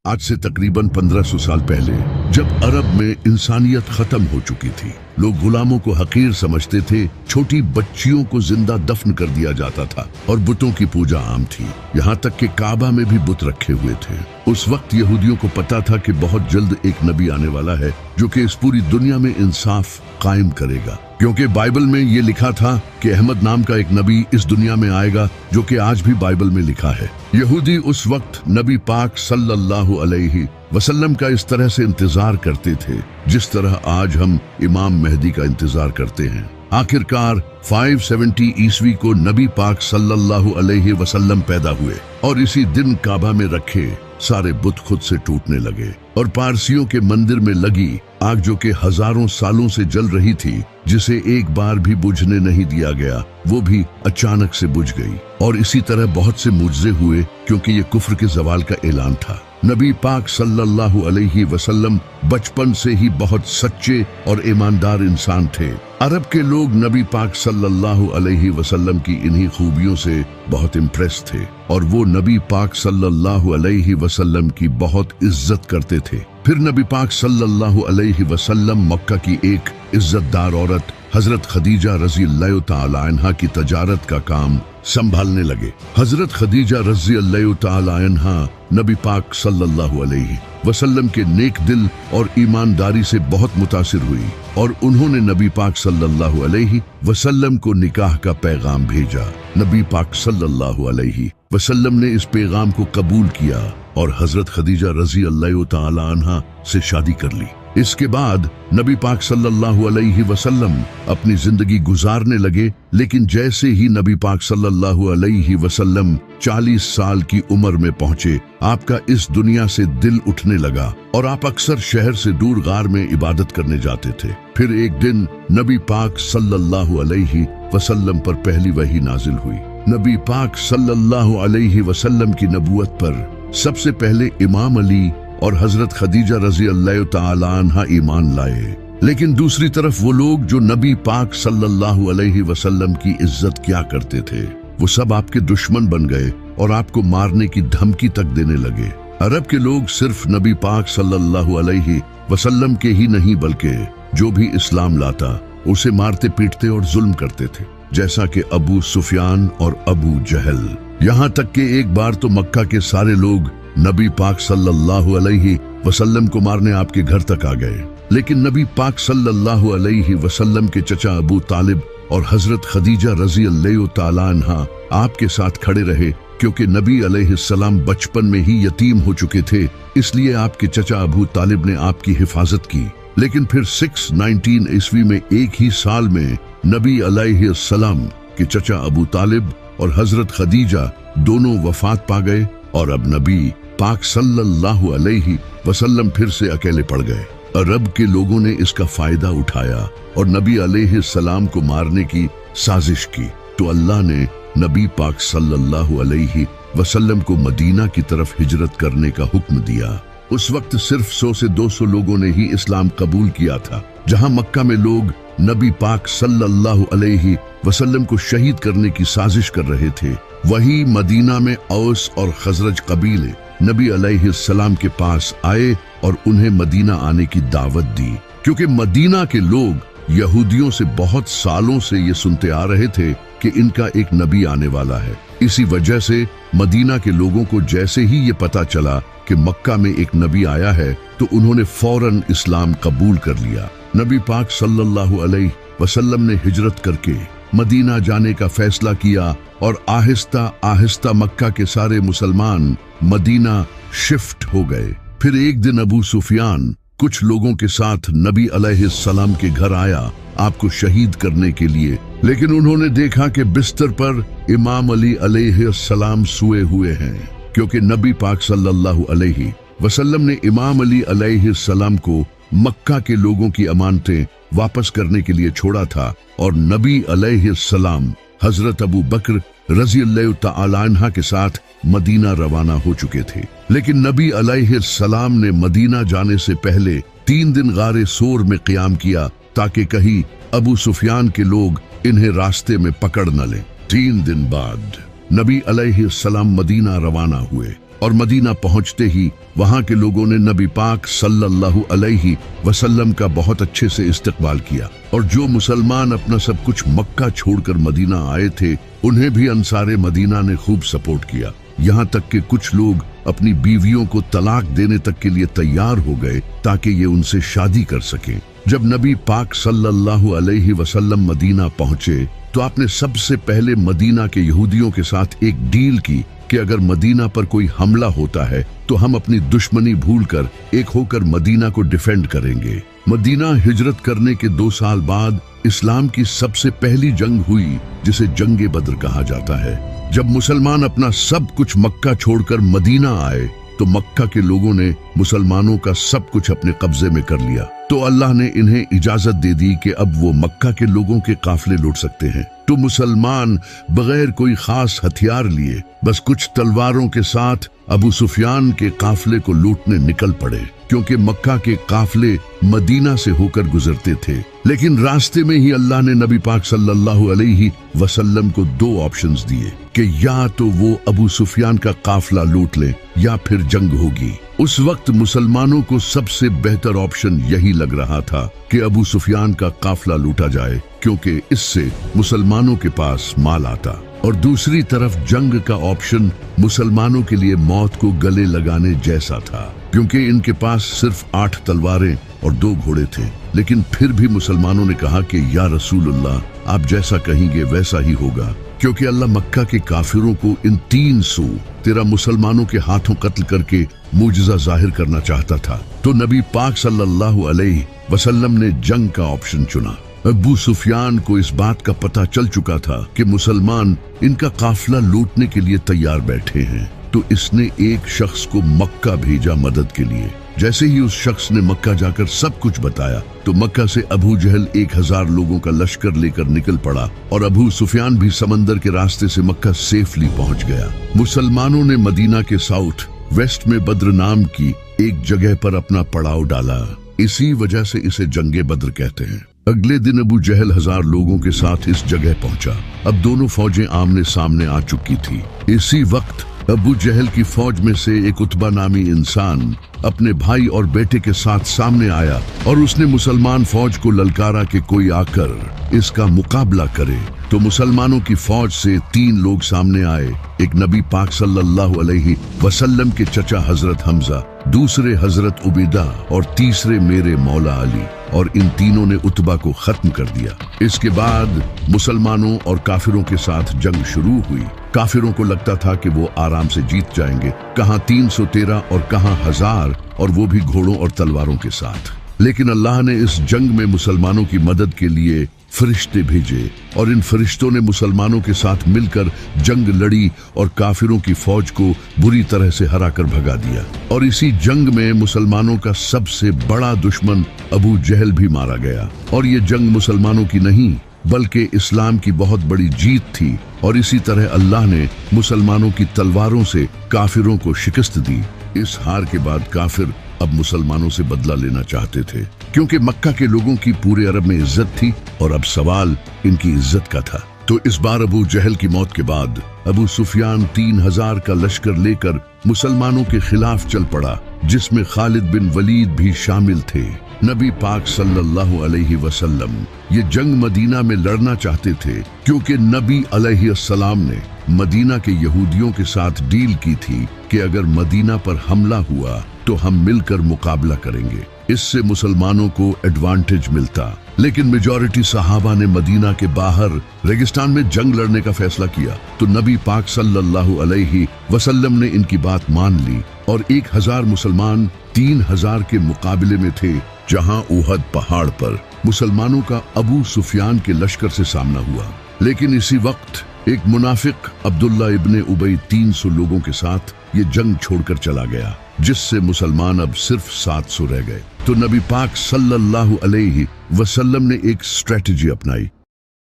आज से तकरीबन 1500 साल पहले, जब अरब में इंसानियत खत्म हो चुकी थी, लोग गुलामों को हकीर समझते थे, छोटी बच्चियों को जिंदा दफन कर दिया जाता था और बुतों की पूजा आम थी। यहाँ तक कि काबा में भी बुत रखे हुए थे। उस वक्त यहूदियों को पता था कि बहुत जल्द एक नबी आने वाला है जो कि इस पूरी दुनिया में इंसाफ कायम करेगा, क्योंकि बाइबल में ये लिखा था कि अहमद नाम का एक नबी इस दुनिया में आएगा, जो कि आज भी बाइबल में लिखा है। यहूदी उस वक्त नबी पाक सल्लल्लाहु अलैहि वसल्लम का इस तरह से इंतजार करते थे जिस तरह आज हम इमाम मेहदी का इंतजार करते हैं। आखिरकार 570 ईस्वी को नबी पाक सल्लल्लाहु अलैहि वसल्लम पैदा हुए और इसी दिन काबा में रखे सारे बुत खुद से टूटने लगे और पारसियों के मंदिर में लगी आग, जो कि हजारों सालों से जल रही थी, जिसे एक बार भी बुझने नहीं दिया गया, वो भी अचानक से बुझ गई। और इसी तरह बहुत से मुजज़े हुए, क्योंकि ये कुफ्र के जवाल का ऐलान था। नबी पाक सल्लल्लाहु अलैहि वसल्लम बचपन से ही बहुत सच्चे और ईमानदार इंसान थे। अरब के लोग नबी पाक सल्लल्लाहु अलैहि वसल्लम की इन्हीं खूबियों से बहुत इम्प्रेस थे और वो नबी पाक सल्लल्लाहु अलैहि वसल्लम की बहुत इज्जत करते थे। फिर नबी पाक सल्लल्लाहु अलैहि वसल्लम मक्का की एक इज्जतदार औरत हजरत खदीजा रज़ी अल्लाह तआला अन्हा की तजारत का काम संभालने लगे। हजरत खदीजा रज़ी अल्लाह तआला अन्हा नबी पाक सल्लल्लाहु अलैहि वसल्लम के नेक दिल और ईमानदारी से बहुत मुतासिर हुई और उन्होंने नबी पाक सल्लल्लाहु अलैहि वसल्लम को निकाह का पैगाम भेजा। नबी पाक सल्लल्लाहु अलैहि वसल्लम ने इस पैगाम को कबूल किया और हजरत खदीजा रज़ी अल्लाह तआला अन्हा से शादी कर ली। इसके बाद नबी पाक सल्लल्लाहु अलैहि वसल्लम अपनी जिंदगी गुजारने लगे, लेकिन जैसे ही नबी पाक सल्लल्लाहु अलैहि वसल्लम 40 साल की उम्र में पहुंचे, आपका इस दुनिया से दिल उठने लगा और आप अक्सर शहर से दूर गार में इबादत करने जाते थे। फिर एक दिन नबी पाक सल्लल्लाहु अलैहि वसल्लम पर पहली वही नाजिल हुई। नबी पाक सल्लल्लाहु अलैहि वसल्लम की नबूवत पर सबसे पहले इमाम अली और हजरत खदीजा रज़ी अल्लाह तआला अन्हा ईमान लाए, लेकिन दूसरी तरफ वो लोग जो नबी पाक सल्लल्लाहु अलैहि वसल्लम की इज्जत किया करते थे, वो सब आपके दुश्मन बन गए और आपको मारने की धमकी तक देने लगे। अरब के लोग सिर्फ नबी पाक सल्लल्लाहु अलैहि वसल्लम के ही नहीं, बल्कि जो भी इस्लाम लाता उसे मारते पीटते और जुल्म करते थे, जैसा कि अबू सुफियान और अबू जहल। यहाँ तक कि एक बार तो मक्का के सारे लोग नबी पाक सल्लल्लाहु अलैहि वसल्लम को मारने आपके घर तक आ गए, लेकिन नबी पाक सल्लल्लाहु अलैहि वसल्लम के चचा अबू तालिब और हजरत खदीजा रज़ी अल्लाह तआला अन्हा आपके साथ खड़े रहे, क्योंकि नबी अलैहिस्सलाम बचपन में ही यतीम हो चुके थे। इसलिए आपके चचा अबू तालिब ने आपकी हिफाजत की। लेकिन फिर 619 ईस्वी में एक ही साल में नबी अलैहिस्सलाम के चचा अबू तालिब और हजरत खदीजा दोनों वफात पा गए और अब नबी पाक सल्लल्लाहु अलैहि वसल्लम फिर से अकेले पड़ गए। अरब के लोगों ने इसका फायदा उठाया और नबी अलैहिस्सलाम को मारने की साजिश की, तो अल्लाह ने नबी पाक सल्लल्लाहु अलैहि वसल्लम को मदीना की तरफ हिजरत करने का हुक्म दिया। उस वक्त सिर्फ 100 से 200 लोगों ने ही इस्लाम कबूल किया था। जहां मक्का में लोग नबी पाक सल्लल्लाहु अलैहि वसल्लम को शहीद करने की साजिश कर रहे थे, वही मदीना में औस और खजरज कबीले नबी अलैहिस्सलाम के पास आए और उन्हें मदीना आने की दावत दी, क्योंकि मदीना के लोग यहूदियों से बहुत सालों से ये सुनते आ रहे थे कि इनका एक नबी आने वाला है। इसी वजह से मदीना के लोगों को जैसे ही ये पता चला कि मक्का में एक नबी आया है, तो उन्होंने फौरन इस्लाम कबूल कर लिया। नबी पाक सल्लल्लाहु अलैहि वसल्लम ने हिजरत करके मदीना जाने का फैसला किया और आहिस्ता आहिस्ता मक्का के सारे मुसलमान मदीना शिफ्ट हो गए। फिर एक दिन अबू सुफियान कुछ लोगों के साथ नबी अलैहिस्सलाम के घर आया आपको शहीद करने के लिए, लेकिन उन्होंने देखा कि बिस्तर पर इमाम अली अलैहिस्सलाम सोए हुए हैं, क्योंकि नबी पाक सल्लल्लाहु अलैहि वसल्लम ने इमाम अली अलैहिस्सलाम को मक्का के लोगों की अमानतें वापस करने के लिए छोड़ा था और नबी अलैहिस्सलाम हजरत अबू बकर रज़ी अल्लाह तआला अन्हा के साथ मदीना रवाना हो चुके थे। लेकिन नबी अलैहिस्सलाम ने मदीना जाने से पहले 3 दिन गारे सोर में क़याम किया, ताकि कहीं अबू सुफियान के लोग इन्हें रास्ते में पकड़ न लें। 3 दिन बाद नबी अलैहिस्सलाम मदीना रवाना हुए और मदीना पहुंचते ही वहां के लोगों ने नबी पाक सल्लल्लाहु अलैहि वसल्लम का बहुत अच्छे से इस्तकबाल किया। और जो मुसलमान अपना सब कुछ मक्का छोड़कर मदीना आए थे, उन्हें भी अंसारे मदीना ने खूब सपोर्ट किया। यहाँ तक कि कुछ लोग अपनी बीवियों को तलाक देने तक के लिए तैयार हो गए ताकि ये उनसे शादी कर सकें। जब नबी पाक सल्लल्लाहु अलैहि वसल्लम मदीना पहुंचे तो आपने सबसे पहले मदीना के यहूदियों के साथ एक डील की कि अगर मदीना पर कोई हमला होता है तो हम अपनी दुश्मनी भूलकर एक होकर मदीना को डिफेंड करेंगे। मदीना हिजरत करने के 2 साल बाद इस्लाम की सबसे पहली जंग हुई, जिसे जंगे बद्र कहा जाता है। जब मुसलमान अपना सब कुछ मक्का छोड़कर मदीना आए तो मक्का के लोगों ने मुसलमानों का सब कुछ अपने कब्जे में कर लिया। तो अल्लाह ने इन्हें इजाजत दे दी कि अब वो मक्का के लोगों के काफिले लूट सकते हैं। तो मुसलमान बगैर कोई खास हथियार लिए बस कुछ तलवारों के साथ अबू सुफियान के काफिले को लूटने निकल पड़े, क्योंकि मक्का के काफिले मदीना से होकर गुजरते थे। लेकिन रास्ते में ही अल्लाह ने नबी पाक सल्लल्लाहु अलैहि वसल्लम को 2 ऑप्शंस दिए कि या तो वो अबू सुफियान का काफिला लूट ले या फिर जंग होगी। उस वक्त मुसलमानों को सबसे बेहतर ऑप्शन यही लग रहा था कि अबू सुफियान का काफिला लूटा जाए, क्योंकि इससे मुसलमानों के पास माल आता। और दूसरी तरफ जंग का ऑप्शन मुसलमानों के लिए मौत को गले लगाने जैसा था, क्योंकि इनके पास सिर्फ 8 तलवारें और 2 घोड़े थे। लेकिन फिर भी मुसलमानों ने कहा कि या रसूलुल्लाह, आप जैसा कहेंगे वैसा ही होगा, क्योंकि अल्लाह मक्का के काफिरों को इन 313 मुसलमानों के हाथों कत्ल करके मुजज़ा जाहिर करना चाहता था। तो नबी पाक सल्लल्लाहु अलैहि वसल्लम ने जंग का ऑप्शन चुना। अबू सुफियान को इस बात का पता चल चुका था कि मुसलमान इनका काफिला लूटने के लिए तैयार बैठे हैं, तो इसने एक शख्स को मक्का भेजा मदद के लिए। जैसे ही उस शख्स ने मक्का जाकर सब कुछ बताया तो मक्का से अबू जहल 1000 लोगों का लश्कर लेकर निकल पड़ा और अबू सुफियान भी समंदर के रास्ते से मक्का सेफली पहुंच गया। मुसलमानों ने मदीना के साउथ वेस्ट में बद्र नाम की एक जगह पर अपना पड़ाव डाला। इसी वजह से इसे जंगे बद्र कहते हैं। अगले दिन अबू जहल 1000 लोगों के साथ इस जगह पहुंचा। अब दोनों फौजें आमने सामने आ चुकी थी। इसी वक्त अबू जहल की फौज में से एक उतबा नामी इंसान अपने भाई और बेटे के साथ सामने आया और उसने मुसलमान फौज को ललकारा कि कोई आकर इसका मुकाबला करे। तो मुसलमानों की फौज से 3 लोग सामने आए। एक नबी पाक सल्लल्लाहु अलैहि वसल्लम के चचा हजरत हमजा, दूसरे हजरत उबैदा और तीसरे मेरे मौला अली। और इन तीनों ने उतबा को खत्म कर दिया। इसके बाद मुसलमानों और काफिरों के साथ जंग शुरू हुई। काफिरों को लगता था कि वो आराम से जीत जाएंगे, कहां 313 और कहां 1000, और वो भी घोड़ों और तलवारों के साथ। लेकिन अल्लाह ने इस जंग में मुसलमानों की मदद के लिए फरिश्ते भेजे और इन फरिश्तों ने मुसलमानों के साथ मिलकर जंग लड़ी और काफिरों की फौज को बुरी तरह से हराकर भगा दिया। और इसी जंग में मुसलमानों का सबसे बड़ा दुश्मन अबू जहल भी मारा गया। और ये जंग मुसलमानों की नहीं बल्कि इस्लाम की बहुत बड़ी जीत थी। और इसी तरह अल्लाह ने मुसलमानों की तलवारों से काफिरों को शिकस्त दी। इस हार के बाद काफिर अब मुसलमानों से बदला लेना चाहते थे, क्योंकि मक्का के लोगों की पूरे अरब में इज्जत थी और अब सवाल इनकी इज्जत का था। तो इस बार अबू जहल की मौत के बाद अबू सुफियान 3000 का लश्कर लेकर मुसलमानों के खिलाफ चल पड़ा, जिसमें खालिद बिन वलीद भी शामिल थे। नबी पाक सल्लल्लाहु अलैहि वसल्लम ये जंग मदीना में लड़ना चाहते थे, क्योंकि नबी अलैहिस्सलाम ने मदीना के यहूदियों के साथ डील की थी कि अगर मदीना पर हमला हुआ तो हम मिलकर मुकाबला करेंगे। इससे मुसलमानों को एडवांटेज मिलता। लेकिन मेजॉरिटी सहाबा ने मदीना के बाहर रेगिस्तान में जंग लड़ने का फैसला किया। तो नबी पाक सल्लल्लाहु अलैहि वसल्लम ने इनकी बात मान ली और 1000 मुसलमान 3000 के मुकाबले में थे, जहां उहद पहाड़ पर मुसलमानों का अबू सुफियान के लश्कर से सामना हुआ। लेकिन इसी वक्त एक मुनाफिक अब्दुल्ला इब्ने उबई 300 लोगों के साथ ये जंग छोड़कर चला गया, जिससे मुसलमान अब सिर्फ 700 रह गए। तो नबी पाक सल्लल्लाहु अलैहि वसल्लम ने एक स्ट्रेटजी अपनाई।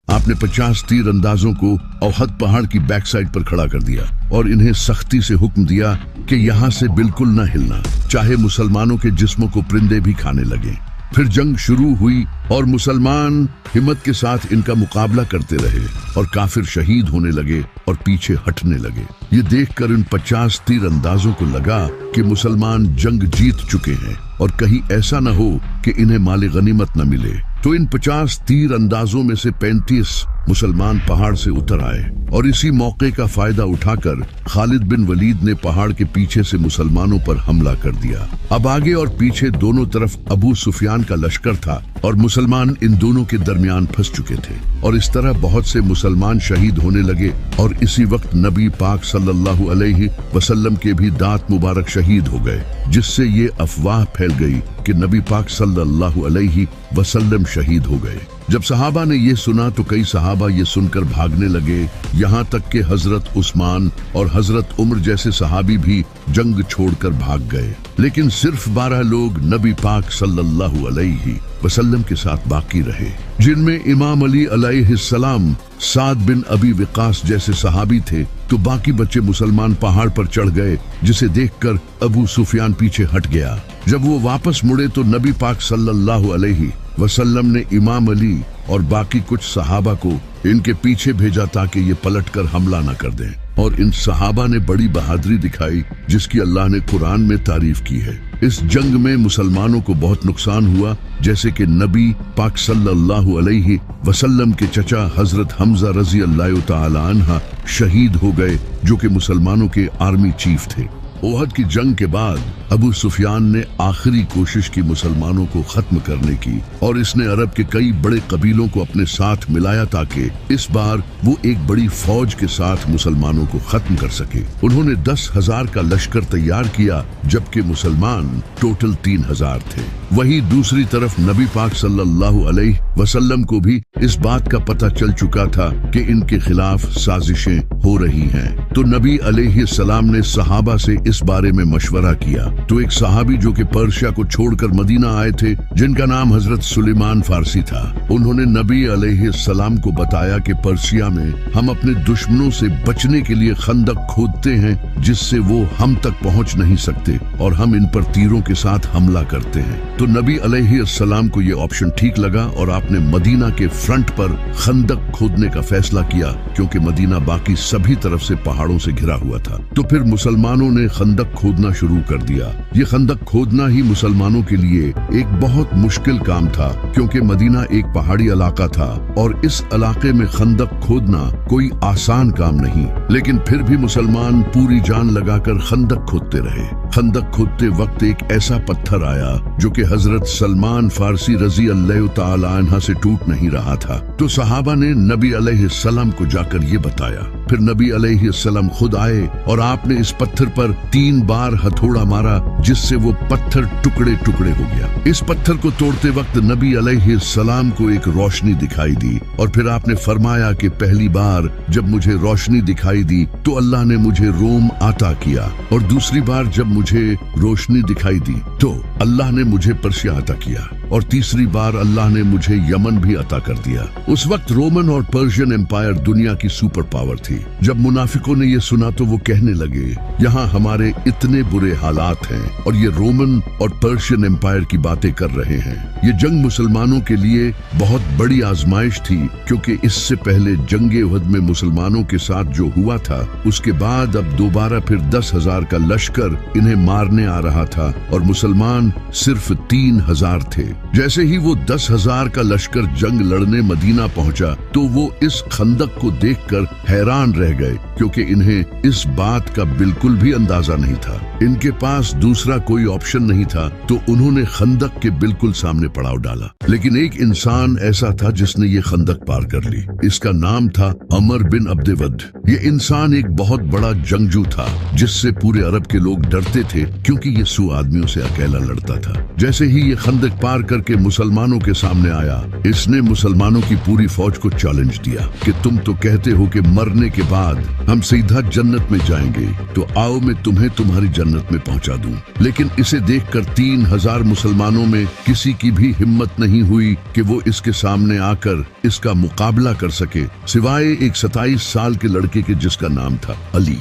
आपने 50 तीर अंदाजों को उहद पहाड़ की बैक साइड पर खड़ा कर दिया और इन्हें सख्ती से हुक्म दिया कि यहाँ से बिल्कुल न हिलना, चाहे मुसलमानों के जिस्मों को परिंदे भी खाने लगे। फिर जंग शुरू हुई और मुसलमान हिम्मत के साथ इनका मुकाबला करते रहे और काफिर शहीद होने लगे और पीछे हटने लगे। ये देखकर इन 50 तीरंदाजों को लगा कि मुसलमान जंग जीत चुके हैं और कहीं ऐसा न हो कि इन्हें माले गनीमत न मिले। तो इन 50 तीरंदाजों में से 35 मुसलमान पहाड़ से उतर आए और इसी मौके का फायदा उठाकर खालिद बिन वलीद ने पहाड़ के पीछे से मुसलमानों पर हमला कर दिया। अब आगे और पीछे दोनों तरफ अबू सुफियान का लश्कर था और मुसलमान इन दोनों के दरमियान फंस चुके थे और इस तरह बहुत से मुसलमान शहीद होने लगे। और इसी वक्त नबी पाक सल्लल्लाहु अलैहि वसल्लम के भी दांत मुबारक शहीद हो गए, जिससे ये अफवाह फैल गई कि नबी पाक सल्लल्लाहु अलैहि वसल्लम शहीद हो गए। जब सहाबा ने ये सुना तो कई सहाबा ये सुनकर भागने लगे, यहाँ तक कि हजरत उस्मान और हजरत उमर जैसे सहाबी भी जंग छोड़कर भाग गए। लेकिन सिर्फ 12 लोग नबी पाक सल्लल्लाहु अलैहि वसल्लम के साथ बाकी रहे, जिनमें इमाम अली अलैहिस्सलाम, साद बिन अबी वक़ास जैसे सहाबी थे। तो बाकी बच्चे मुसलमान पहाड़ पर चढ़ गए, जिसे देखकर अबू सुफियान पीछे हट गया। जब वो वापस मुड़े तो नबी पाक सल्लल्लाहु अलैहि वसल्लम ने इमाम अली और बाकी कुछ सहाबा को इनके पीछे भेजा ताकि ये पलटकर हमला न कर दें। और इन सहाबा ने बड़ी बहादुरी दिखाई, जिसकी अल्लाह ने कुरान में तारीफ की है। इस जंग में मुसलमानों को बहुत नुकसान हुआ, जैसे कि नबी पाक सल्लल्लाहु अलैहि वसल्लम के चचा हजरत हमजा रजी अल्लाह तआला अन्हा शहीद हो गए, जो कि मुसलमानों के आर्मी चीफ थे। ओहद की जंग के बाद अबू सुफियान ने आखिरी कोशिश की मुसलमानों को खत्म करने की और इसने अरब के कई बड़े कबीलों को अपने साथ मिलाया ताकि इस बार वो एक बड़ी फौज के साथ मुसलमानों को खत्म कर सके। उन्होंने 10,000 का लश्कर तैयार किया, जबकि मुसलमान टोटल 3,000 थे। वहीं दूसरी तरफ नबी पाक सल्लल्लाहु अलैहि वसल्लम को भी इस बात का पता चल चुका था कि इनके खिलाफ साजिशें हो रही हैं। तो नबी अलैहिस्सलाम ने सहाबा से इस बारे में मशवरा किया। तो एक सहाबी जो कि पर्शिया को छोड़कर मदीना आए थे, जिनका नाम हजरत सुलेमान फारसी था, उन्होंने नबी अलैहिस्सलाम को बताया कि पर्शिया में हम अपने दुश्मनों से बचने के लिए खंदक खोदते हैं, जिससे वो हम तक पहुंच नहीं सकते और हम इन पर तीरों के साथ हमला करते हैं। तो नबी अलैहिस्सलाम को ये ऑप्शन ठीक लगा और आपने मदीना के फ्रंट पर खंदक खोदने का फैसला किया, क्योंकि मदीना बाकी सभी तरफ से पहाड़ों से घिरा हुआ था। तो फिर मुसलमानों ने खंदक खोदना शुरू कर दिया। ये खंदक खोदना ही मुसलमानों के लिए एक बहुत मुश्किल काम था, क्योंकि मदीना एक पहाड़ी इलाका था और इस इलाके में खंदक खोदना कोई आसान काम नहीं। लेकिन फिर भी मुसलमान पूरी जान लगाकर खंदक खोदते रहे। खंदक खोदते वक्त एक ऐसा पत्थर आया जो कि हजरत सलमान फारसी रजी अल्लाह तआला अन्हा से टूट नहीं रहा था। तो सहाबा ने नबी अलैहिस्सलाम को जाकर ये बताया। फिर नबी अलैहिस्सलाम खुद आए और आपने इस पत्थर पर 3 बार हथौड़ा मारा, जिससे वो पत्थर टुकड़े टुकड़े हो गया। इस पत्थर को तोड़ते वक्त नबी अलैहिस्सलाम को एक रोशनी दिखाई दी और फिर आपने फरमाया कि पहली बार जब मुझे रोशनी दिखाई दी तो अल्लाह ने मुझे रोम अता किया, और दूसरी बार जब मुझे रोशनी दिखाई दी तो अल्लाह ने मुझे पर्शिया अता किया, और तीसरी बार अल्लाह ने मुझे यमन भी अता कर दिया। उस वक्त रोमन और पर्शियन एम्पायर दुनिया की सुपर पावर थी। जब मुनाफिकों ने ये सुना तो वो कहने लगे, यहाँ हमारे इतने बुरे हालात हैं और ये रोमन और पर्शियन एम्पायर की बातें कर रहे हैं। ये जंग मुसलमानों के लिए बहुत बड़ी आजमाइश थी, क्योंकि इससे पहले जंगे उहद में मुसलमानों के साथ जो हुआ था, उसके बाद अब दोबारा फिर 10,000 का लश्कर इन्हें मारने आ रहा था और मुसलमान सिर्फ 3,000 थे। जैसे ही वो 10,000 का लश्कर जंग लड़ने मदीना पहुंचा तो वो इस खंदक को देखकर हैरान रह गए, क्योंकि इन्हें इस बात का बिल्कुल भी अंदाजा नहीं था। इनके पास दूसरा कोई ऑप्शन नहीं था, तो उन्होंने खंदक के बिल्कुल सामने पड़ाव डाला। लेकिन एक इंसान ऐसा था जिसने ये खंदक पार कर ली। इसका नाम था अमर बिन अब्देवद। ये इंसान एक बहुत बड़ा जंगजू था, जिससे पूरे अरब के लोग डरते थे, क्योंकि ये 100 आदमियों से अकेला लड़ता था। जैसे ही ये खंदक पार करके मुसलमानों के सामने आया, इसने मुसलमानों की पूरी फौज को चैलेंज दिया कि तुम तो कहते हो कि मरने के बाद हम सीधा जन्नत में जाएंगे, तो आओ मैं तुम्हें तुम्हारी जन्नत में पहुंचा दूं। लेकिन इसे देखकर 3,000 मुसलमानों में किसी की भी हिम्मत नहीं हुई कि वो इसके सामने आकर इसका मुकाबला कर सके, सिवाय एक 27 साल के लड़के के जिसका नाम था अली।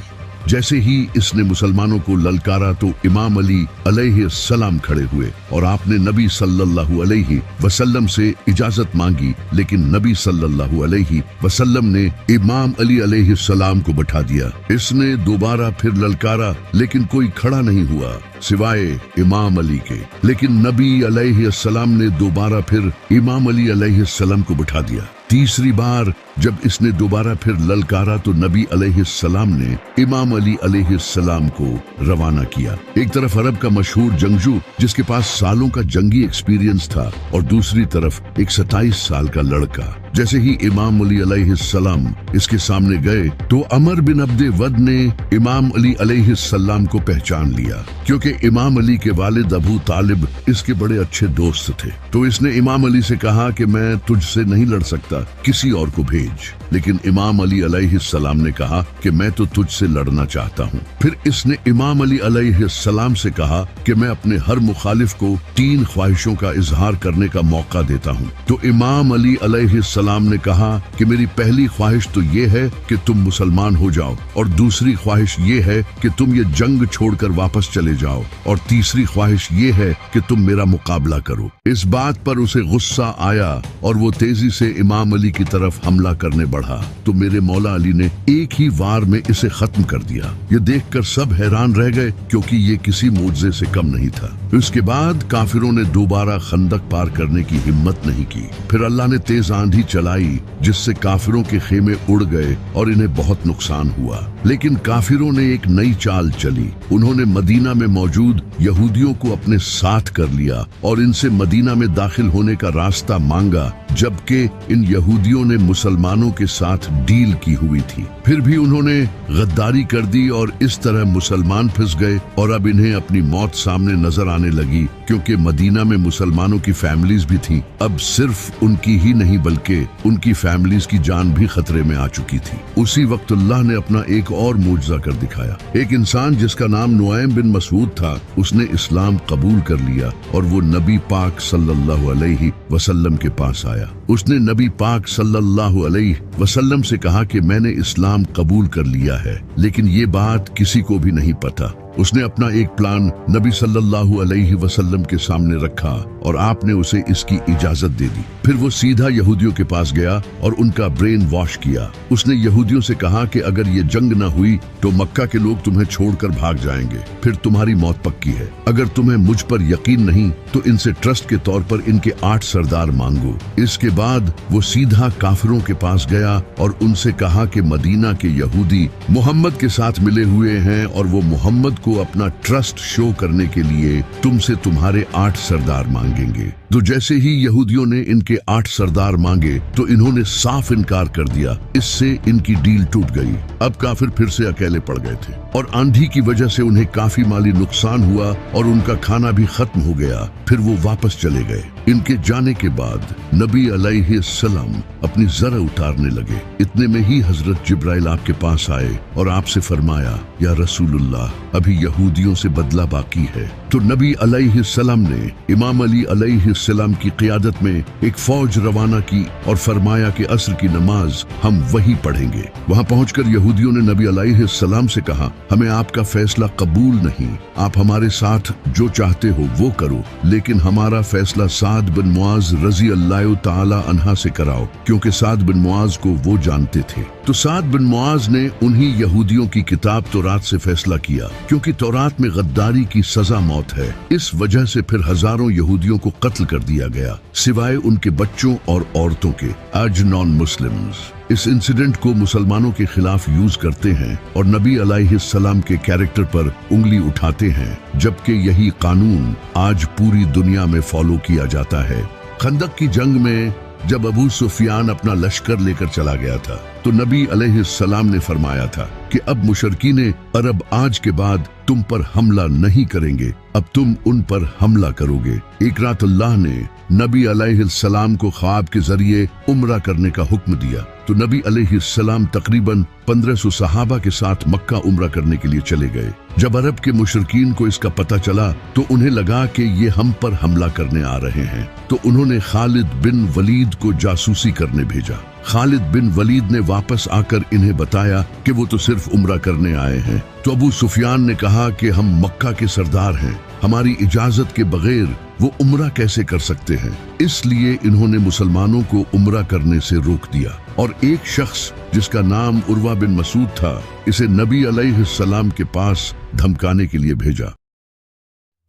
जैसे ही इसने मुसलमानों को ललकारा तो इमाम अली अलैहिस्सलाम खड़े हुए और आपने नबी सल्लल्लाहु अलैहि वसल्लम से इजाजत मांगी, लेकिन नबी सल्लल्लाहु अलैहि वसल्लम ने इमाम अली अलैहिस्सलाम को बैठा दिया। इसने दोबारा फिर ललकारा, लेकिन कोई खड़ा नहीं हुआ सिवाय इमाम अली के। लेकिन नबी अलैहिस्सलाम ने दोबारा फिर इमाम अली अलैहिस्सलाम को बैठा दिया। तीसरी बार जब इसने दोबारा फिर ललकारा तो नबी अलैहिस्सलाम ने इमाम अली अलैहिस्सलाम को रवाना किया। एक तरफ अरब का मशहूर जंगजू जिसके पास सालों का जंगी एक्सपीरियंस था, और दूसरी तरफ एक 27 साल का लड़का। जैसे ही इमाम अली अलैहिस्सलाम इसके सामने गए तो अमर बिन अब्दे वद ने इमाम अली अलैहिस्सलाम को पहचान लिया, क्योंकि इमाम अली के वालिद अबू तालिब इसके बड़े अच्छे दोस्त थे। तो इसने इमाम अली से कहा कि मैं तुझसे नहीं लड़ सकता, किसी और को भेज। लेकिन इमाम अली अलैहिस्सलाम ने कहा कि मैं तो तुझसे लड़ना चाहता हूँ। फिर इसने इमाम अली अलैहिस्सलाम से कहा कि मैं अपने हर मुखालिफ को 3 ख्वाहिशों का इजहार करने का मौका देता हूँ। तो इमाम अली अलैहिस्सलाम ने कहा कि मेरी पहली ख्वाहिश तो ये है कि तुम मुसलमान हो जाओ, और दूसरी ख्वाहिश ये है कि तुम ये जंग छोड़कर वापस चले जाओ, और तीसरी ख्वाहिश ये है कि तुम मेरा मुकाबला करो। इस बात पर उसे गुस्सा आया और वो तेजी से इमाम अली की तरफ हमला करने बढ़ा। तो मेरे मौला अली ने एक ही वार में इसे खत्म कर दिया। ये देखकर सब हैरान रह गए, क्योंकि ये किसी मोजज़े से कम नहीं था। इसके बाद काफिरों ने दोबारा खंदक पार करने की हिम्मत नहीं की। फिर अल्लाह ने तेज आंधी चलाई, जिससे काफिरों के खेमे उड़ गए और इन्हें बहुत नुकसान हुआ। लेकिन काफिरों ने एक नई चाल चली। उन्होंने मदीना में मौजूद यहूदियों को अपने साथ कर लिया और इनसे मदीना में दाखिल होने का रास्ता मांगा, जबकि इन यहूदियों ने मुसलमानों के साथ डील की हुई थी। फिर भी उन्होंने गद्दारी कर दी और इस तरह मुसलमान फंस गए, और अब इन्हें अपनी मौत सामने नजर आने लगी, क्योंकि मदीना में मुसलमानों की फैमिलीज भी थी। अब सिर्फ उनकी ही नहीं बल्कि उनकी फैमिलीज की जान भी खतरे में आ चुकी थी। उसी वक्त अल्लाह ने अपना एक और मुजज़ा कर दिखाया। एक इंसान जिसका नाम नुआइम बिन मसूद था, उसने इस्लाम कबूल कर लिया और वो नबी पाक सल्लल्लाहु अलैहि वसल्लम के पास आया। उसने नबी पाक सल्लल्लाहु अलैहि वसल्लम से कहा कि मैंने इस्लाम कबूल कर लिया है, लेकिन ये बात किसी को भी नहीं पता। उसने अपना एक प्लान नबी सल्लल्लाहु अलैहि वसल्लम के सामने रखा और आपने उसे इसकी इजाजत दे दी। फिर वो सीधा यहूदियों के पास गया और उनका ब्रेन वॉश किया। उसने यहूदियों से कहा कि अगर ये जंग न हुई तो मक्का के लोग तुम्हें छोड़कर भाग जाएंगे, फिर तुम्हारी मौत पक्की है। अगर तुम्हें मुझ पर यकीन नहीं तो इनसे ट्रस्ट के तौर पर इनके 8 सरदार मांगो। इसके बाद वो सीधा काफिरों के पास गया और उनसे कहा कि मदीना के यहूदी मोहम्मद के साथ मिले हुए हैं और वो मोहम्मद को अपना ट्रस्ट शो करने के लिए तुमसे तुम्हारे 8 सरदार मांगेंगे। तो जैसे ही यहूदियों ने इनके 8 सरदार मांगे तो इन्होंने साफ इनकार कर दिया। इससे इनकी डील टूट गई। अब काफिर फिर से अकेले पड़ गए थे और आंधी की वजह से उन्हें काफी माली नुकसान हुआ और उनका खाना भी खत्म हो गया। फिर वो वापस चले गए। इनके जाने के बाद नबी अलैहिस्सलाम अपनी जरा उतारने लगे। इतने में ही हजरत जिब्राइल आपके पास आए और आपसे फरमाया, या रसूलुल्लाह, अभी यहूदियों से बदला बाकी है। तो नबी अलैहिस्सलाम ने इमाम अली अलैहिस्सलाम की क़ियादत में एक फौज रवाना की और फरमाया कि असर की नमाज हम वहीं पढ़ेंगे। वहां पहुंचकर यहूदियों ने नबी अलैहिस्सलाम से कहा, हमें आपका फैसला कबूल नहीं, आप हमारे साथ जो चाहते हो वो करो, लेकिन हमारा फैसला साद बिन मुआज रजी अल्लाह ताला अन्हा से कराओ, क्योंकि साद बिन मुआज को वो जानते थे। तो साद बिन मुआज ने उन्हीं यहूदियों की किताब तौरात से फैसला किया, क्योंकि तौरात में गद्दारी की सजा मौत है। इस वजह से फिर हजारों यहूदियों को कत्ल कर दिया गया, सिवाय उनके बच्चों और औरतों के। आज नॉन मुस्लिम्स इस इंसिडेंट को मुसलमानों के खिलाफ यूज करते हैं और नबी अलैहिस्सलाम के कैरेक्टर पर उंगली उठाते हैं, जबकि यही कानून आज पूरी दुनिया में फॉलो किया जाता है। खंदक की जंग में जब अबू सुफियान अपना लश्कर लेकर चला गया था तो नबी अलैहिस्सलाम ने फरमाया था कि अब मुशरकीने अरब आज के बाद तुम पर हमला नहीं करेंगे, अब तुम उन पर हमला करोगे। एक रात अल्लाह ने नबी अलैहिस्सलाम को ख्वाब के जरिए उम्रा करने का हुक्म दिया। तो नबी अलैहिस्सलाम तकरीबन 1500 सहाबा के साथ मक्का उम्रा करने के लिए चले गए। जब अरब के मुशरकीन को इसका पता चला तो उन्हें लगा कि ये हम पर हमला करने आ रहे हैं, तो उन्होंने खालिद बिन वलीद को जासूसी करने भेजा। खालिद बिन वलीद ने वापस आकर इन्हें बताया कि वो तो सिर्फ उम्रा करने आए हैं। तो अबू सुफियान ने कहा कि हम मक्का के सरदार हैं, हमारी इजाजत के बगैर वो उम्रा कैसे कर सकते हैं। इसलिए इन्होंने मुसलमानों को उम्रा करने से रोक दिया और एक शख्स जिसका नाम उर्वा बिन मसूद था, इसे नबी अलैहिस्सलाम के पास धमकाने के लिए भेजा।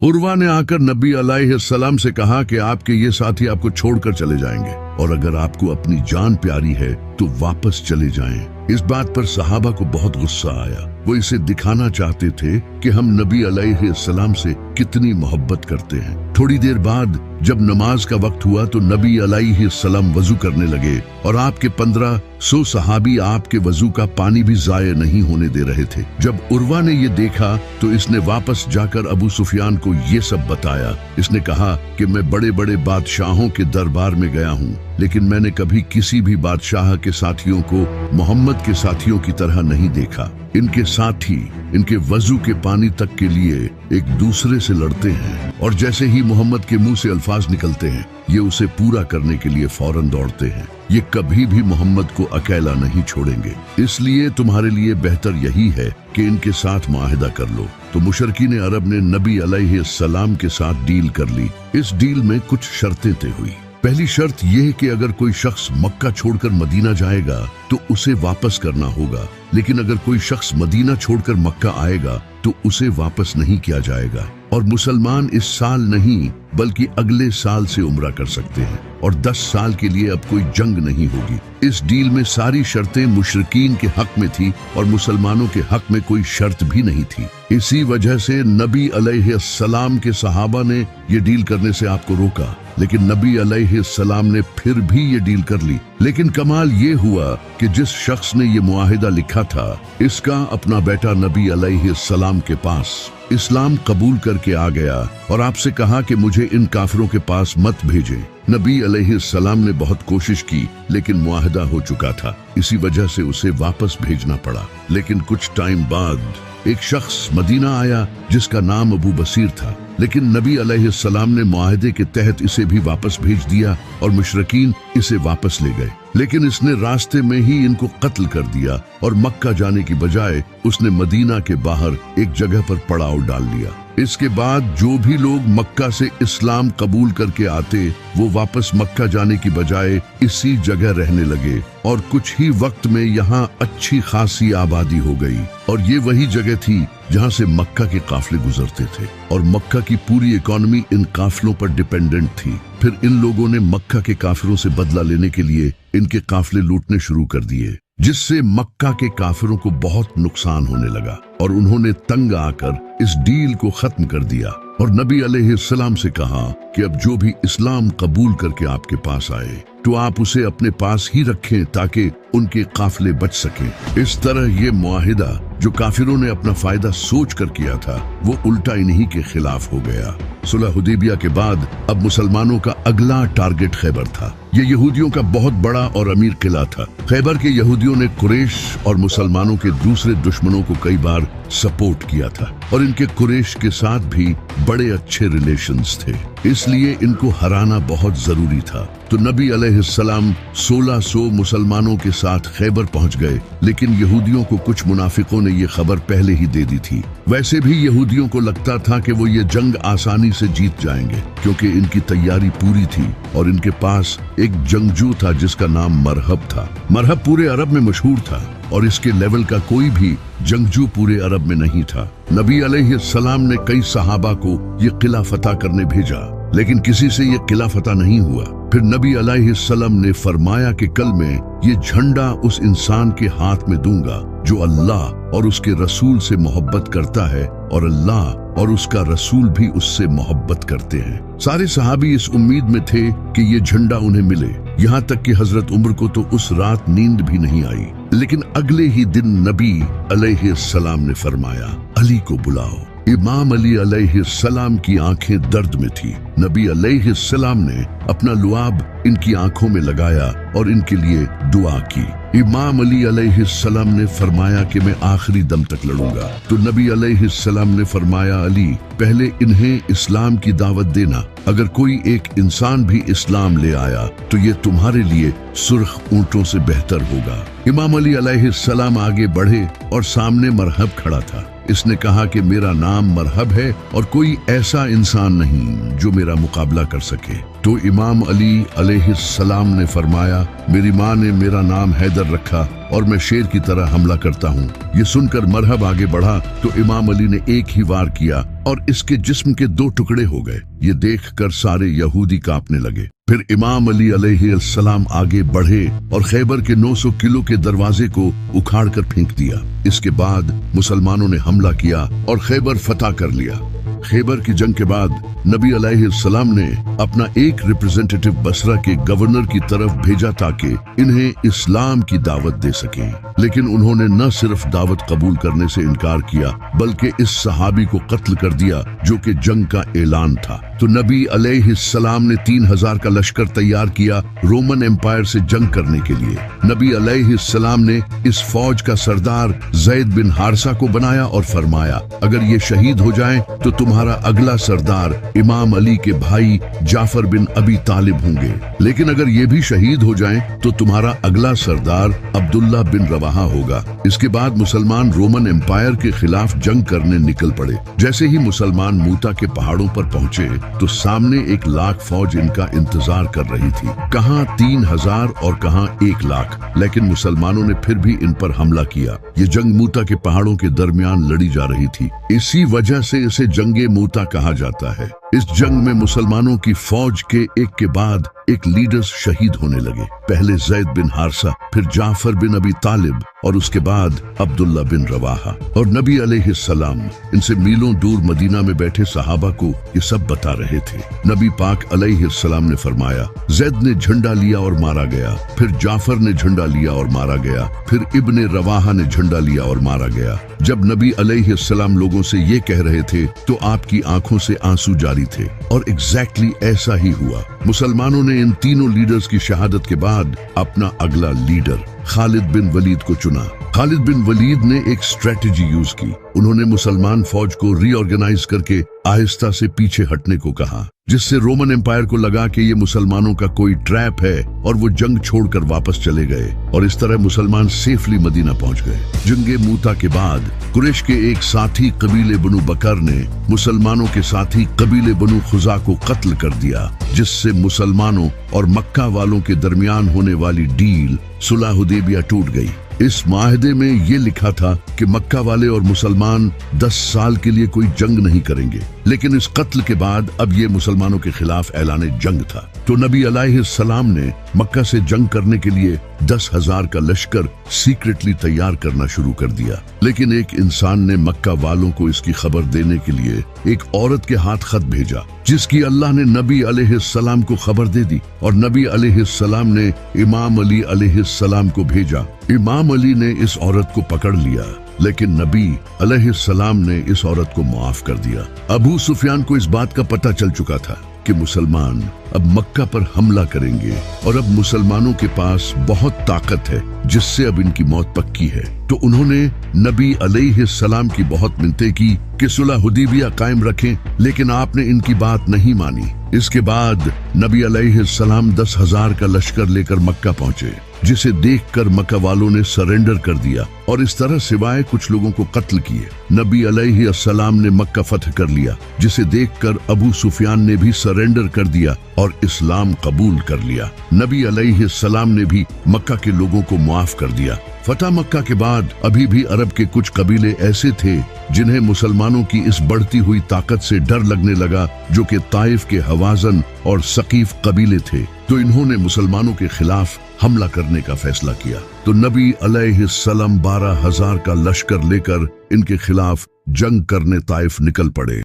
उर्वा ने आकर नबी अलैहिस्सलाम से कहा कि आपके ये साथी आपको छोड़कर चले जाएंगे और अगर आपको अपनी जान प्यारी है तो वापस चले जाएं। इस बात पर सहाबा को बहुत गुस्सा आया। वो इसे दिखाना चाहते थे कि हम नबी अलैहिस्सलाम से कितनी मोहब्बत करते हैं। थोड़ी देर बाद जब नमाज का वक्त हुआ तो नबी अलैहिस्सलाम वजू करने लगे और आपके 1500 सहाबी आपके वजू का पानी भी जाया नहीं होने दे रहे थे। जब उर्वा ने ये देखा तो इसने वापस जाकर अबू सुफियान को ये सब बताया। इसने कहा कि मैं बड़े बड़े बादशाहों के दरबार में गया हूँ, लेकिन मैंने कभी किसी भी बादशाह के साथियों को मोहम्मद के साथियों की तरह नहीं देखा। इनके साथी इनके वजू के पानी तक के लिए एक दूसरे से लड़ते हैं और जैसे ही मोहम्मद के मुंह से अल्फाज निकलते हैं ये उसे पूरा करने के लिए फौरन दौड़ते हैं। ये कभी भी मोहम्मद को अकेला नहीं छोड़ेंगे, इसलिए तुम्हारे लिए बेहतर यही है कि इनके साथ मुआहिदा कर लो। तो मुशरिकीन अरब ने नबी अलैहिस्सलाम के साथ डील कर ली। इस डील में कुछ शर्तें तय हुई। पहली शर्त यह कि अगर कोई शख्स मक्का छोड़कर मदीना जाएगा तो उसे वापस करना होगा, लेकिन अगर कोई शख्स मदीना छोड़कर मक्का आएगा तो उसे वापस नहीं किया जाएगा और मुसलमान इस साल नहीं बल्कि अगले साल से उम्रा कर सकते हैं और 10 साल के लिए अब कोई जंग नहीं होगी। इस डील में सारी शर्तें मुशरिकीन के हक में थी और मुसलमानों के हक में कोई शर्त भी नहीं थी। इसी वजह से नबी अलैहिस्सलाम के सहाबा ने ये डील करने से आपको रोका, लेकिन नबी अलैहिस्सलाम ने फिर भी ये डील कर ली। लेकिन कमाल ये हुआ कि जिस शख्स ने ये मुआहिदा लिखा था इसका अपना बेटा नबी अलैहिस्सलाम के पास इस्लाम कबूल करके आ गया और आपसे कहा कि मुझे इन काफिरों के पास मत भेजें। नबी अलैहिस्सलाम ने बहुत कोशिश की लेकिन मुआहिदा हो चुका था, इसी वजह से उसे वापस भेजना पड़ा। लेकिन कुछ टाइम बाद एक शख्स मदीना आया जिसका नाम अबू बसीर था, लेकिन नबी अलैहिस्सलाम ने मुआहिदे के तहत इसे भी वापस भेज दिया और मुशरिकीन इसे वापस ले गए। लेकिन इसने रास्ते में ही इनको कत्ल कर दिया और मक्का जाने की बजाय उसने मदीना के बाहर एक जगह पर पड़ाव डाल लिया। इसके बाद जो भी लोग मक्का से इस्लाम कबूल करके आते वो वापस मक्का जाने की बजाय इसी जगह रहने लगे और कुछ ही वक्त में यहाँ अच्छी खासी आबादी हो गई और ये वही जगह थी जहाँ से मक्का के काफिले गुजरते थे और मक्का की पूरी इकोनॉमी इन काफिलों पर डिपेंडेंट थी। फिर इन लोगों ने मक्का के काफिरों से बदला लेने के लिए इनके काफिले लूटने शुरू कर दिए, जिससे मक्का के काफिरों को बहुत नुकसान होने लगा और उन्होंने तंग आकर इस डील को खत्म कर दिया और नबी अलैहिस्सलाम से कहा कि अब जो भी इस्लाम कबूल करके आपके पास आए तो आप उसे अपने पास ही रखें ताकि उनके काफिले बच सकें। इस तरह ये मुआहिदा जो काफिरों ने अपना फायदा सोच कर किया था वो उल्टा इन्हीं के खिलाफ हो गया। सुलह हुदैबिया के बाद अब मुसलमानों का अगला टारगेट खैबर था। ये यहूदियों का बहुत बड़ा और अमीर किला था। खैबर के यहूदियों ने कुरैश और मुसलमानों के दूसरे दुश्मनों को कई बार सपोर्ट किया था और इनके कुरैश के साथ भी बड़े अच्छे रिलेशंस थे, इसलिए इनको हराना बहुत जरूरी था। तो नबी अलैहिस्सलाम 1600 मुसलमानों के साथ खैबर पहुंच गए, लेकिन यहूदियों को कुछ मुनाफिकों ने ये खबर पहले ही दे दी थी। वैसे भी यहूदियों को लगता था कि वो ये जंग आसानी से जीत जाएंगे क्योंकि इनकी तैयारी पूरी थी और इनके पास एक जंगजू था जिसका नाम मरहब था। मरहब पूरे अरब में मशहूर था और इसके लेवल का कोई भी जंगजू पूरे अरब में नहीं था। नबी अलैहिस्सलाम ने कई सहाबा को ये किला फतह करने भेजा, लेकिन किसी से ये किला फतह नहीं हुआ। फिर नबी अलैहिस्सलाम ने फरमाया कि कल मैं ये झंडा उस इंसान के हाथ में दूंगा जो अल्लाह और उसके रसूल से मोहब्बत करता है और अल्लाह और उसका रसूल भी उससे मोहब्बत करते हैं। सारे सहाबी इस उम्मीद में थे कि ये झंडा उन्हें मिले, यहाँ तक कि हजरत उमर को तो उस रात नींद भी नहीं आई। लेकिन अगले ही दिन नबी अलैहिस्सलाम ने फरमाया, अली को बुलाओ। इमाम अली अलैहिस्सलाम की आंखें दर्द में थी। नबी अलैहिस्सलाम ने अपना लुआब इनकी आंखों में लगाया और इनके लिए दुआ की। इमाम अली अलैहिस्सलाम ने फरमाया कि मैं आखिरी दम तक लड़ूंगा। तो नबी अलैहिस्सलाम ने फरमाया, अली पहले इन्हें इस्लाम की दावत देना। अगर कोई एक इंसान भी इस्लाम ले आया तो ये तुम्हारे लिए सुर्ख ऊंटों से बेहतर होगा। इमाम अली अलैहिस्सलाम आगे बढ़े और सामने मरहब खड़ा था। इसने कहा कि मेरा नाम मरहब है और कोई ऐसा इंसान नहीं जो मेरा मुकाबला कर सके। तो इमाम अली अलैहिस्सलाम ने फरमाया, मेरी माँ ने मेरा नाम हैदर रखा और मैं शेर की तरह हमला करता हूँ। ये सुनकर मरहब आगे बढ़ा तो इमाम अली ने एक ही वार किया और इसके जिस्म के 2 टुकड़े हो गए। ये देखकर सारे यहूदी कांपने लगे। फिर इमाम अली अलैहिस्सलाम आगे बढ़े और खैबर के 900 किलो के दरवाजे को उखाड़ कर फेंक दिया। इसके बाद मुसलमानों ने हमला किया और खैबर फतह कर लिया। खैबर की जंग के बाद नबी अलैहिस्सलाम ने अपना एक रिप्रेजेंटेटिव बसरा के गवर्नर की तरफ भेजा ताकि इन्हें इस्लाम की दावत दे सके। लेकिन उन्होंने न सिर्फ दावत कबूल करने से इनकार किया बल्कि इस सहाबी को कत्ल कर दिया जो कि जंग का ऐलान था। तो नबी अलैहिस्सलाम ने 3000 का लश्कर तैयार किया रोमन एम्पायर से जंग करने के लिए। नबी अलैहिस्सलाम ने इस फौज का सरदार ज़ैद बिन हारिसा को बनाया और फरमाया, अगर ये शहीद हो जाएं तो तुम्हारा अगला सरदार इमाम अली के भाई जाफर बिन अबी तालिब होंगे। लेकिन अगर ये भी शहीद हो जाएं तो तुम्हारा अगला सरदार अब्दुल्ला बिन रवाहा होगा। इसके बाद मुसलमान रोमन एम्पायर के खिलाफ जंग करने निकल पड़े। जैसे ही मुसलमान मूता के पहाड़ों पर पहुंचे तो सामने 1 लाख फौज इनका इंतजार कर रही थी। कहां 3000 और कहां 1 लाख। लेकिन मुसलमानों ने फिर भी इन पर हमला किया। ये जंग मूता के पहाड़ों के दरमियान लड़ी जा रही थी। इसी वजह से इसे जंगे मूता कहा जाता है। इस जंग में मुसलमानों की फौज के एक के बाद एक लीडर्स शहीद होने लगे। पहले ज़ैद बिन हारिसा, फिर जाफर बिन अबी तालिब और उसके बाद अब्दुल्ला बिन रवाहा। और नबी अलैहिस्सलाम इनसे मीलों दूर मदीना में बैठे सहाबा को ये सब बता रहे थे। नबी पाक अलैहिस्सलाम ने फरमाया, ज़ैद ने झंडा लिया और मारा गया, फिर जाफर ने झंडा लिया और मारा गया, फिर इब्ने रवाहा ने झंडा लिया और मारा गया। जब नबी अलैहिस्सलाम लोगों से ये कह रहे थे तो आपकी आंखों से आंसू जारी थे और एग्जैक्टली ऐसा ही हुआ। मुसलमानों ने इन तीनों लीडर्स की शहादत के बाद अपना अगला लीडर खालिद बिन वलीद को चुना। खालिद बिन वलीद ने एक स्ट्रेटेजी यूज की। उन्होंने मुसलमान फौज को रीऑर्गेनाइज करके आहिस्ता से पीछे हटने को कहा, जिससे रोमन एम्पायर को लगा कि ये मुसलमानों का कोई ट्रैप है और वो जंग छोड़कर वापस चले गए। और इस तरह मुसलमान सेफली मदीना पहुंच गए। जंगे मूता के बाद कुरैश के एक साथी कबीले बनु बकर ने मुसलमानों के साथी कबीले बनु खुजा को कत्ल कर दिया, जिससे मुसलमानों और मक्का वालों के दरमियान होने वाली डील सुलह हुदैबिया टूट गई। इस माहदे में ये लिखा था कि मक्का वाले और मुसलमान 10 साल के लिए कोई जंग नहीं करेंगे। लेकिन इस कत्ल के बाद अब ये मुसलमानों के खिलाफ ऐलान जंग था। तो नबी अलैहिस्सलाम ने मक्का से जंग करने के लिए 10,000 का लश्कर सीक्रेटली तैयार करना शुरू कर दिया। लेकिन एक इंसान ने मक्का वालों को इसकी खबर देने के लिए एक औरत के हाथ खत भेजा, जिसकी अल्लाह ने नबी अलैहिस्सलाम को खबर दे दी। और नबी अलैहिस्सलाम ने इमाम अली अलैहिस्सलाम को भेजा। इमाम अली ने इस औरत को पकड़ लिया, लेकिन नबी अलैहिस्सलाम ने इस औरत को माफ कर दिया। अबू सुफियान को इस बात का पता चल चुका था कि मुसलमान अब मक्का पर हमला करेंगे और अब मुसलमानों के पास बहुत ताकत है, जिससे अब इनकी मौत पक्की है। तो उन्होंने नबी अलैहिस्सलाम की बहुत मिन्नतें की कि सुलह हुदैबिया कायम रखें, लेकिन आपने इनकी बात नहीं मानी। इसके बाद नबी अलैहिस्सलाम 10,000 का लश्कर लेकर मक्का पहुंचे, जिसे देखकर मक्का वालों ने सरेंडर कर दिया और इस तरह सिवाय कुछ लोगों को कत्ल किए। नबी अलैहिस्सलाम ने मक्का फतह कर लिया, जिसे देखकर अबू सुफियान ने भी सरेंडर कर दिया और इस्लाम कबूल कर लिया। नबी अलैहिस्सलाम ने भी मक्का के लोगों को माफ कर दिया। फतह मक्का के बाद अभी भी अरब के कुछ कबीले ऐसे थे जिन्हें मुसलमानों की इस बढ़ती हुई ताकत से डर लगने लगा, जो कि ताइफ के हवाजन और सकीफ कबीले थे। तो इन्होंने मुसलमानों के खिलाफ हमला करने का फैसला किया। तो नबी अलैहिस्सलाम 12,000 का लश्कर लेकर इनके खिलाफ जंग करने ताइफ निकल पड़े।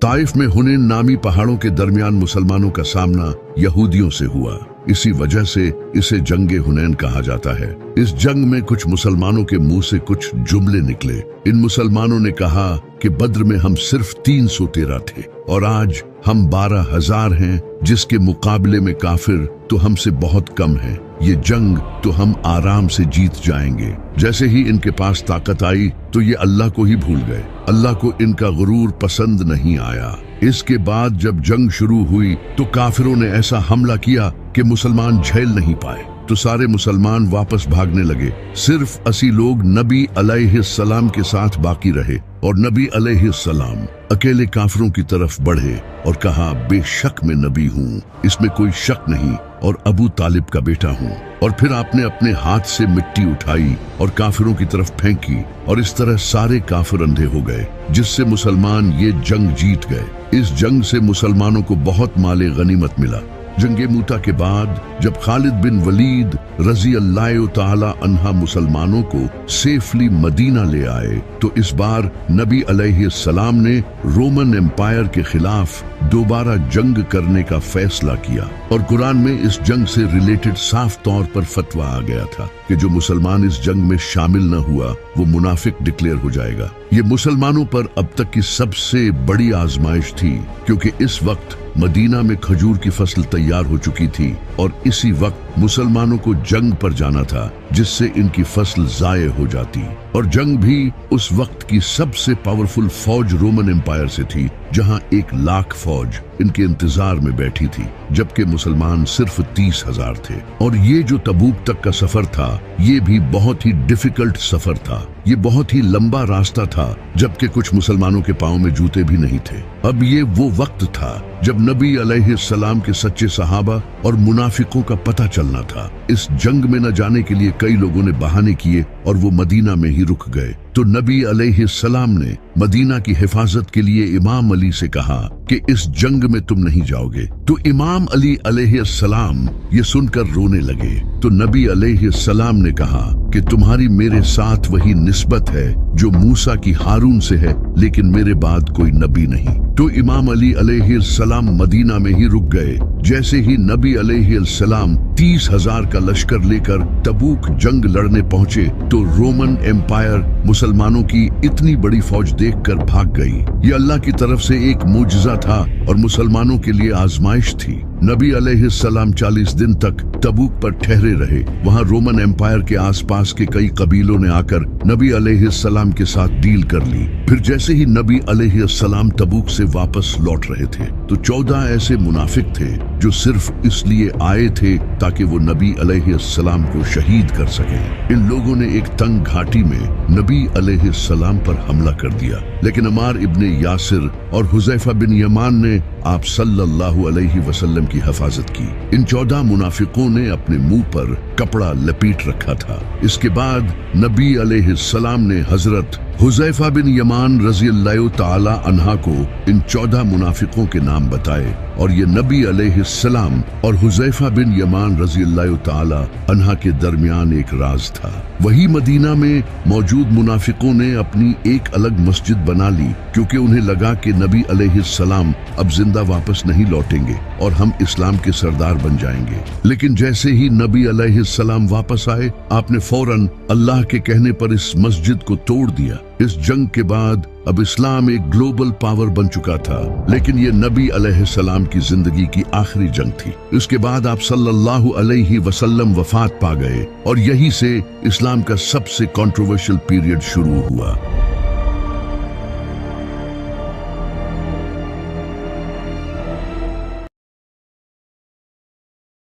ताइफ में हुनैन नामी पहाड़ों के दरमियान मुसलमानों का सामना यहूदियों से हुआ। इसी वजह से इसे जंगे हुनैन कहा जाता है। इस जंग में कुछ मुसलमानों के मुंह से कुछ जुमले निकले। इन मुसलमानों ने कहा कि बद्र में हम सिर्फ 313 थे और आज हम 12,000 हैं, जिसके मुकाबले में काफिर तो हमसे बहुत कम हैं। ये जंग तो हम आराम से जीत जाएंगे। जैसे ही इनके पास ताकत आई तो ये अल्लाह को ही भूल गए। अल्लाह को इनका गुरूर पसंद नहीं आया। इसके बाद जब जंग शुरू हुई तो काफिरों ने ऐसा हमला किया कि मुसलमान झेल नहीं पाए, तो सारे मुसलमान वापस भागने लगे। सिर्फ 80 लोग नबी अलैहिस्सलाम के साथ बाकी रहे और नबी अलैहिस्सलाम अकेले काफिरों की तरफ बढ़े और कहा, बेशक मैं नबी हूँ, इसमें कोई शक नहीं, और अबू तालिब का बेटा हूँ। और फिर आपने अपने हाथ से मिट्टी उठाई और काफिरों की तरफ फेंकी और इस तरह सारे काफिर अंधे हो गए, जिससे मुसलमान ये जंग जीत गए। इस जंग से मुसलमानों को बहुत माले गनीमत मिला। जंगे मूता के बाद जब खालिद बिन वलीद रजी अल्लाह ताला अन्हा मुसलमानों को सेफली मदीना ले आए, तो इस बार नबी अलैहिस्सलाम ने रोमन एम्पायर के खिलाफ दोबारा जंग करने का फैसला किया। और कुरान में इस जंग से रिलेटेड साफ तौर पर फतवा आ गया था कि जो मुसलमान इस जंग में शामिल न हुआ वो मुनाफिक डिक्लेयर हो जाएगा। ये मुसलमानों पर अब तक की सबसे बड़ी आजमाइश थी, क्योंकि इस वक्त मदीना में खजूर की फसल तैयार हो चुकी थी और इसी वक्त मुसलमानों को जंग पर जाना था, जिससे इनकी फसल जाये हो जाती। और जंग भी उस वक्त की सबसे पावरफुल फौज रोमन एम्पायर से थी, जहां 1 लाख फौज इनके इंतजार में बैठी थी, जबकि मुसलमान सिर्फ 30,000 थे। और ये जो तबूक तक का सफर था, ये भी बहुत ही डिफिकल्ट सफर था। ये बहुत ही लंबा रास्ता था, जबकि कुछ मुसलमानों के पांव में जूते भी नहीं थे। अब ये वो वक्त था जब नबी अलैहिस्सलाम के सच्चे सहाबा और मुनाफिकों का पता चलना था। इस जंग में न जाने के लिए कई लोगों ने बहाने किए और वो मदीना में ही रुक गए। तो नबी अलैहिस्सलाम ने मदीना की हिफाजत के लिए इमाम अली से कहा कि इस जंग में तुम नहीं जाओगे। तो इमाम अली अलैहिस्सलाम ये सुनकर रोने लगे। तो नबी अलैहिस्सलाम ने कहा कि तुम्हारी मेरे साथ वही निस्बत है जो मूसा की हारून से है, लेकिन मेरे बाद कोई नबी नहीं। तो इमाम अली अलैहिस्सलाम मदीना में ही रुक गए। जैसे ही नबी अलैहिस्सलाम 30,000 का लश्कर लेकर तबूक जंग लड़ने पहुंचे, तो रोमन एम्पायर मुसलमानों की इतनी बड़ी फौज देखकर भाग गई। ये अल्लाह की तरफ से एक मुजज़ा था और मुसलमानों के लिए आजमाइश थी। नबी अलैहिस्सलाम 40 दिन तक तबूक पर ठहरे रहे। वहां रोमन एम्पायर के आसपास के कई कबीलों ने आकर नबी अलैहिस्सलाम के साथ डील कर ली। फिर जैसे ही नबी अलैहिस्सलाम तबूक से वापस लौट रहे थे, तो 14 ऐसे मुनाफिक थे जो सिर्फ इसलिए आए थे ताकि वो नबी अलैहिस्सलाम को शहीद कर सके। इन लोगों ने एक तंग घाटी में नबी अलैहिस्सलाम पर हमला कर दिया, लेकिन अमार इब्ने यासिर और हुज़ैफा बिन यमान ने आप सल्लल्लाहु अलैहि वसल्लम की हिफाजत की। इन 14 मुनाफिकों ने अपने मुंह पर कपड़ा लपेट रखा था। इसके बाद नबी अलैहिस्सलाम ने हजरत हुज़ैफा बिन यमान रज़ियल्लाहु ताला अन्हा को इन 14 मुनाफिकों के नाम बताए, और ये नबी अलैहिस्सलाम और हुज़ैफा बिन यमान रज़ियल्लाहु ताला अन्हा के दरमियान एक राज था। वही मदीना में मौजूद मुनाफिकों ने अपनी एक अलग मस्जिद बना ली, क्योंकि उन्हें लगा कि नबी अलैहिस्सलाम अब जिंदा वापस नहीं लौटेंगे और हम इस्लाम के सरदार बन जाएंगे। लेकिन जैसे ही नबी अलैहिस्सलाम वापस आए, आपने फौरन अल्लाह के कहने पर इस मस्जिद को तोड़ दिया। इस जंग के बाद अब इस्लाम एक ग्लोबल पावर बन चुका था, लेकिन ये नबी अलैहिस्सलाम की जिंदगी की आखिरी जंग थी। इसके बाद आप सल्लल्लाहु अलैहि वसल्लम वफात पा गए और यही से इस्लाम का सबसे कंट्रोवर्शियल पीरियड शुरू हुआ।